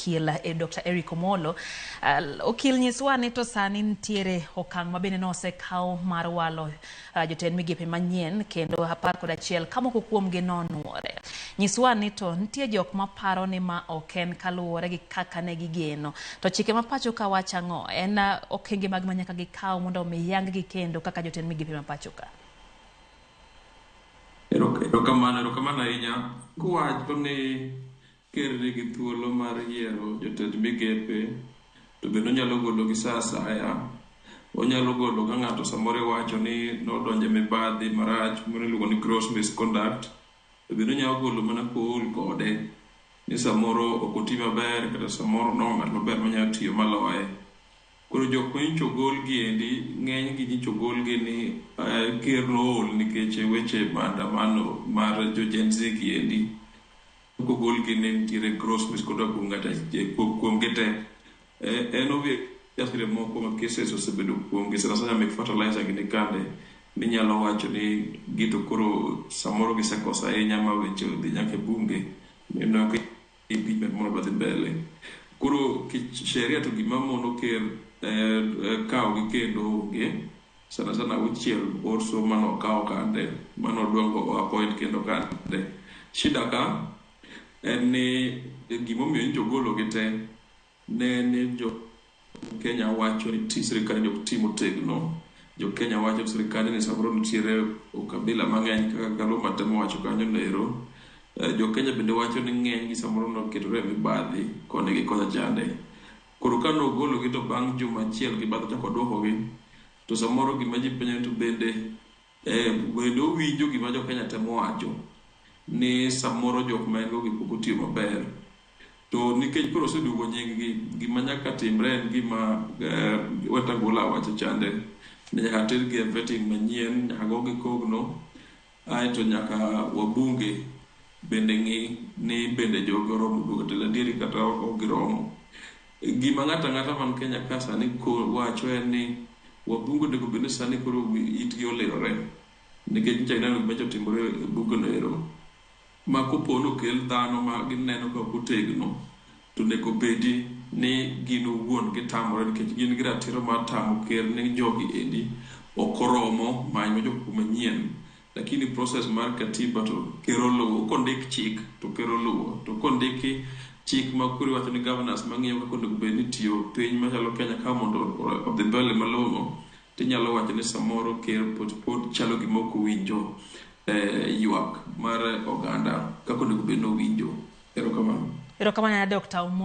okil Dr. Eric Omolo. Okil nyiswa ni to sani ntiere okang' mabende nosekaw mar walo jotend migepe manyien kendo 11 kamoko kuomgi nonuore. Nyiswa ni to nitie jok maparo ni ma oken kaluwore gi kaka ne gigeno. To chike ma pacho ka wacho ang'o? En okenge mag manyaka gikaw mondo miyang gi kendo kaka jotend migepe ma pacho ka. Erokamano ahinya. Kuwacho ni ker nigi thuolo mar yiero jotend migepe, to bende onyalo golo gi sa asaya. Onyalo golo ka ng'ato samoro wacho ni nodonje mibadhi marach miluongo ni gross misconduct. To bende onyalo golo mana kool kode ni samoro ok oti maber kata samoro ng'at maber manyalo tiyo maloye. Koro jok manyicho gol gi endi, ng'eny gi nyicho gol gi ni ker nool nikech weche maandamano mar jo Gen Z gi endi. Kogol gi ni nitiere gross misconduct kuom gite. En obvious moko ma cases osebedo kuom gi sana mek fertilizer gi ni kande minyalo wacho ni gito koro samoro gisekosa ahinya ma weche odhi nyaka bunge neno ka impeachment mondo dhi mbele. Koro sheria to gima mono ker kawo gi kendo onge sana auchiel orso mano kawo kande mano dongo appoint kendo kande. Shida ka en ni gimomiyo jogolo gi te ne ni jo Kenya wacho ni sirikal jok timo tegno. Jo Kenya wacho ni sirikal ni samoro nitiere ukabila mang'eny kaka galo matemo wacho kanyo nero. Jo Kenya bende wacho ni ng'eny gi samoro noketore mibadhi koni gi koda chande. Koro ka nogolo gi to bang' juma achiel gi badho chako duoko gi, to samoro gima ji penjo to bende owinjo gima jo Kenya temo wacho ni samoro jok ma en go gi pok otiyo maber. To nikech koro oseduogo nying gi, gima nyaka timre en gima Wetangula wacho chande ni nyaka ter gi vetting manyien, nyaka go gi kogno, aeto nyaka wabunge bende ng'i ni bende jogo oromo duogo telo adieri kata ok giromo. Gima ng'ata man Kenya ka sani wacho en ni wabunge onego bed ni sani koro itgi olirore nikech nitie neno gima otimore e bugno ero. Ma kopo nokel dhano ma gineno ka otegno, to nego bedi ni gin owuon gitamore nikech gin gi ratiro mar tamo ker ni jogi endi ok oromo manyo jok manyien. Lakini process mar katiba to ker oluwo, kondik chik to ker oluwo, to kondiki chik ma kuri wacho ni governors mang'iyo kaka onego bed ni tiyo piny machalo Kenya ka mondo odhi mbele malong'o, tinyalo wacho ni samoro ker pod chalo gima ok owinjo ywak mar oganda kaka onego bed ni owinjo. Erokamano Dr. Omolo.